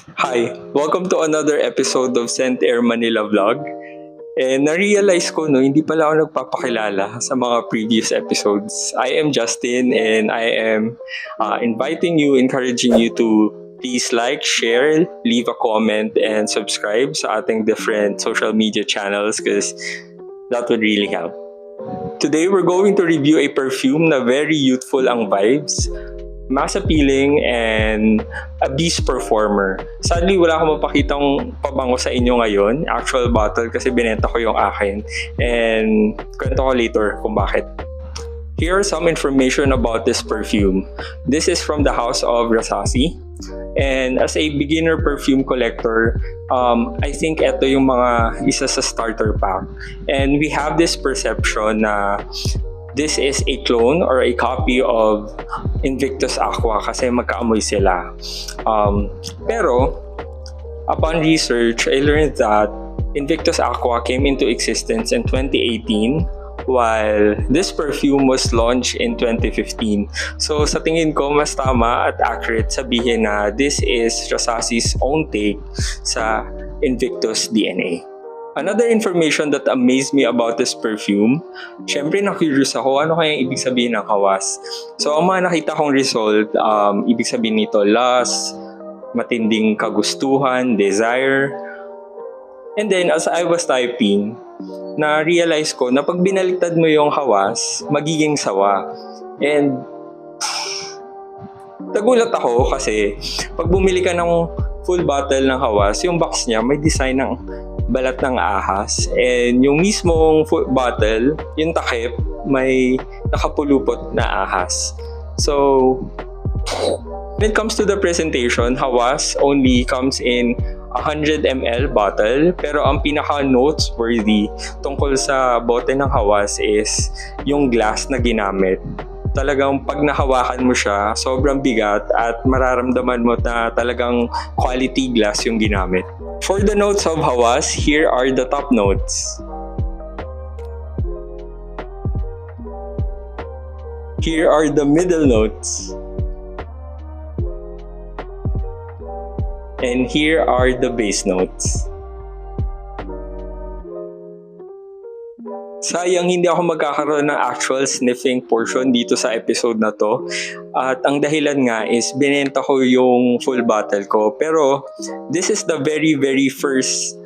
Hi, welcome to another episode of Scent Air Manila Vlog. And na-realize ko hindi pala ako nagpapakilala sa mga previous episodes. I am Justin and I am inviting you, encouraging you to please like, share, leave a comment, and subscribe sa ating different social media channels because that would really help. Today, we're going to review a perfume na very youthful ang vibes, mass appealing, and a beast performer. Sadly, wala akong mapakitang pabango sa inyo ngayon, actual bottle, kasi binenta ko yung akin. And kwento ko later kung bakit. Here are some information about this perfume. This is from the house of Rasasi. And as a beginner perfume collector, I think ito yung mga isa sa starter pack. And we have this perception na this is a clone or a copy of Invictus Aqua kasi magkaamoy sila. Pero, upon research, I learned that Invictus Aqua came into existence in 2018 while this perfume was launched in 2015. So sa tingin ko, mas tama at accurate sabihin na this is Rasasi's own take sa Invictus DNA. Another information that amazed me about this perfume, syempre na-curious ako, ano kaya ibig sabihin ng hawas? So ang mga nakita kong result, ibig sabihin nito, lust, matinding kagustuhan, desire. And then as I was typing, na-realize ko na pag binaliktad mo yung hawas, magiging sawa. And nagulat ako kasi pag bumili ka ng full bottle ng hawas, yung box niya may design ng balat ng ahas. And yung mismong full bottle, yung takip, may nakapulupot na ahas. So, when it comes to the presentation, hawas only comes in 100 ml bottle, pero ang pinaka-noteworthy tungkol sa bote ng hawas is yung glass na ginamit. Talagang pag nahawakan mo siya, sobrang bigat at mararamdaman mo na talagang quality glass yung ginamit. For the notes of hawas, here are the top notes. Here are the middle notes. And here are the base notes. Sayang hindi ako magkakaroon ng actual sniffing portion dito sa episode na to. At ang dahilan nga is binenta ko yung full bottle ko. Pero this is the very very first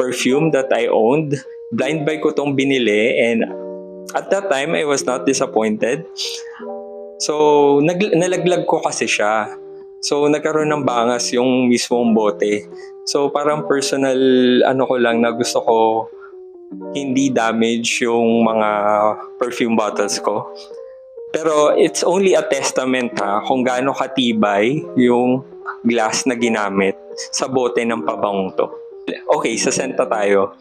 perfume that I owned. Blind buy ko tong binili and at that time I was not disappointed. So nalaglag ko kasi siya. So, nagkaroon ng bangas yung mismong bote. So, parang personal, ko lang na gusto ko hindi damage yung mga perfume bottles ko. Pero, it's only a testament kung gaano katibay yung glass na ginamit sa bote ng pabangong to. Okay, sa scent na tayo.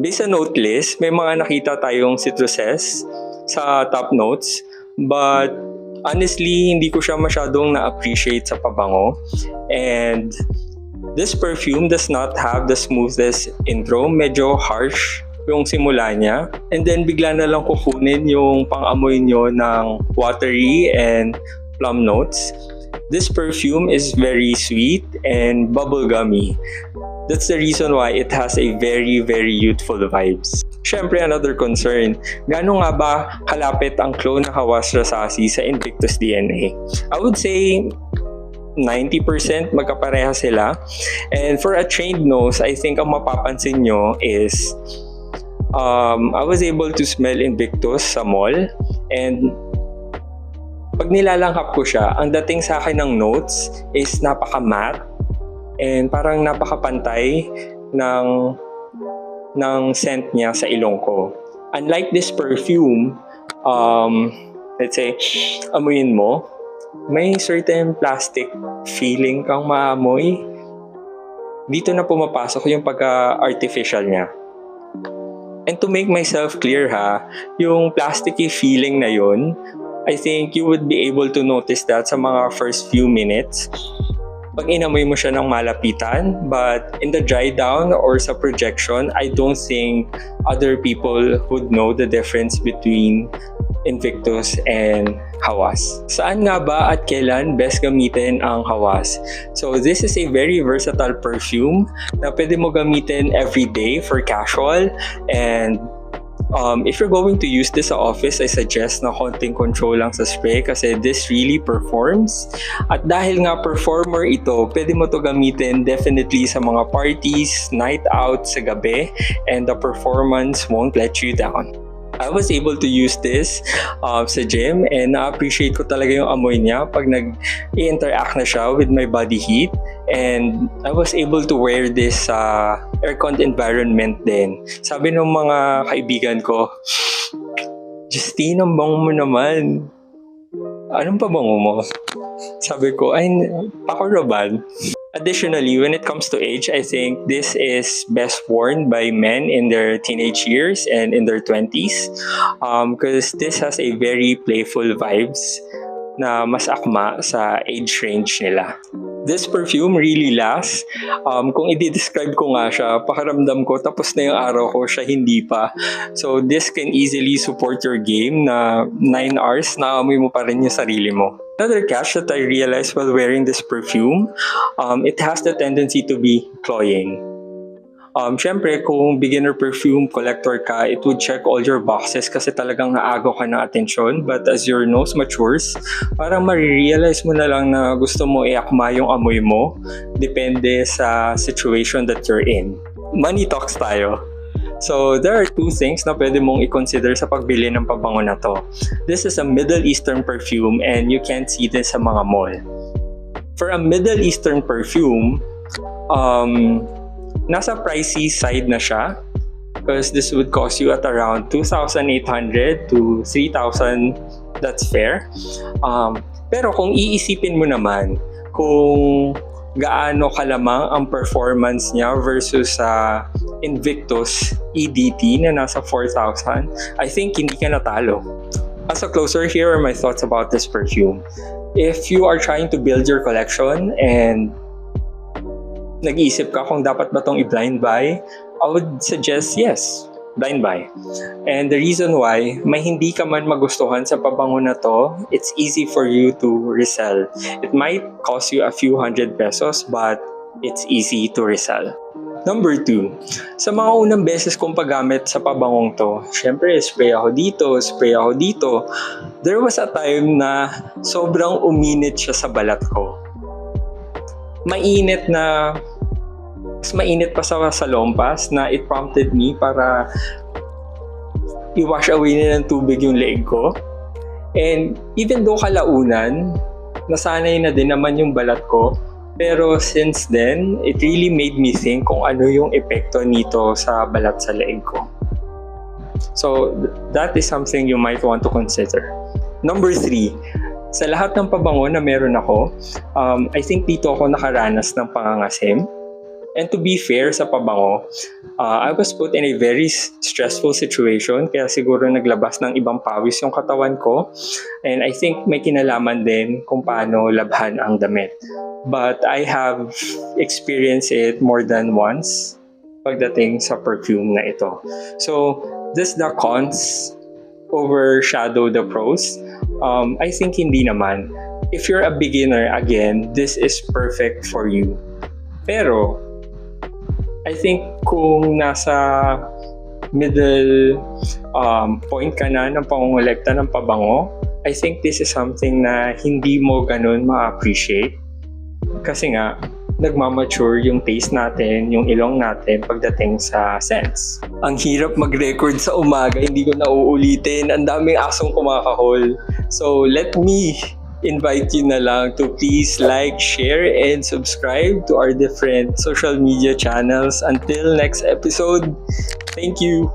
Based sa note list, may mga nakita tayong citruses sa top notes. But, honestly, hindi ko siya masyadong na-appreciate sa pabango. And this perfume does not have the smoothest intro. Medyo harsh yung simula niya. And then bigla na lang kukunin yung pang-amoy nyo ng watery and plum notes. This perfume is very sweet and bubblegummy. That's the reason why it has a very, very youthful vibes. Syempre, another concern, gaano nga ba kalapit ang clone ng Hawas Rasasi sa Invictus DNA? I would say 90% magkapareha sila. And for a trained nose, I think ang mapapansin nyo is I was able to smell Invictus sa mall. And pag nilalanghap ko siya, ang dating sa akin ng notes is napaka-matte and parang napakapantay ng scent niya sa ilong ko. Unlike this perfume, let's say, amuyin mo, may certain plastic feeling kang maamoy. Dito na pumapasok yung pagka-artificial niya. And to make myself clear yung plasticky feeling na yun, I think you would be able to notice that sa mga first few minutes. Pag inamoy mo siya ng malapitan, but in the dry down or sa projection, I don't think other people would know the difference between Invictus, and Hawas. Saan nga ba at kailan best gamitin ang Hawas? So this is a very versatile perfume na pwede mo gamitin every day for casual, and if you're going to use this sa office, I suggest na konting control lang sa spray kasi this really performs. At dahil nga performer ito, pwede mo to gamitin definitely sa mga parties, night out, sa gabi, and the performance won't let you down. I was able to use this sa gym, and na-appreciate ko talaga yung amoy niya pag nag-i-interact na siya with my body heat. And I was able to wear this sa aircon environment din. Sabi ng mga kaibigan ko, Justine, ang bango mo naman. Anong pabango mo? Sabi ko, ay, ako Roban. Additionally, when it comes to age, I think this is best worn by men in their teenage years and in their 20s because this has a very playful vibes na mas akma sa age range nila. This perfume really lasts. Kung i-describe ko nga siya, pakiramdam ko tapos na yung araw ko, siya hindi pa. So this can easily support your game na 9 hours, naamoy mo pa rin yung sarili mo. Another catch that I realized while wearing this perfume, it has the tendency to be cloying. Siyempre, kung beginner perfume collector ka, it would check all your boxes kasi talagang naagaw ka ng atensyon. But as your nose matures, parang marirealize mo na lang na gusto mo iakma yung amoy mo. Depende sa situation that you're in. Money talks tayo. So, there are two things na pwede mong i-consider sa pagbili ng pabango na to. This is a Middle Eastern perfume and you can't see this sa mga mall. For a Middle Eastern perfume, nasa pricey side na siya because this would cost you at around 2,800 to 3,000. That's fair. Pero kung iisipin mo naman kung gaano kalamang ang performance niya versus sa Invictus EDT na nasa 4,000, I think hindi ka natalo. As a closer, here are my thoughts about this perfume. If you are trying to build your collection and nag-iisip ka kung dapat ba tong i-blind buy, I would suggest yes, blind buy. And the reason why, may hindi ka man magustuhan sa pabango na to, it's easy for you to resell. It might cost you a few hundred pesos, but it's easy to resell. Number 2, sa mga unang beses kong paggamit sa pabangong to, syempre spray ako dito. There was a time na sobrang uminit siya sa balat ko. Mainit na, mas mainit pa sa lompas na it prompted me para i-wash away na ng tubig yung leeg ko. And even though kalaunan, nasanay na din naman yung balat ko, pero since then, it really made me think kung ano yung epekto nito sa balat sa leeg ko. So, that is something you might want to consider. Number 3, sa lahat ng pabango na meron ako, I think dito ako nakaranas ng pangangasim. And to be fair sa pabango, I was put in a very stressful situation kaya siguro naglabas ng ibang pawis yung katawan ko. And I think may kinalaman din kung paano labhan ang damit. But I have experienced it more than once pagdating sa perfume na ito. So, does the cons overshadow the pros? I think hindi naman. If you're a beginner, again, this is perfect for you. Pero, I think kung nasa middle point ka na ng pangungulekta ng pabango, I think this is something na hindi mo ganun ma-appreciate. Kasi nga, nagmamature yung taste natin, yung ilong natin pagdating sa scents. Ang hirap mag-record sa umaga, hindi ko na uulitin. Ang daming asong kumakahol. So, let me invite you na lang to please like, share, and subscribe to our different social media channels. Until next episode, thank you!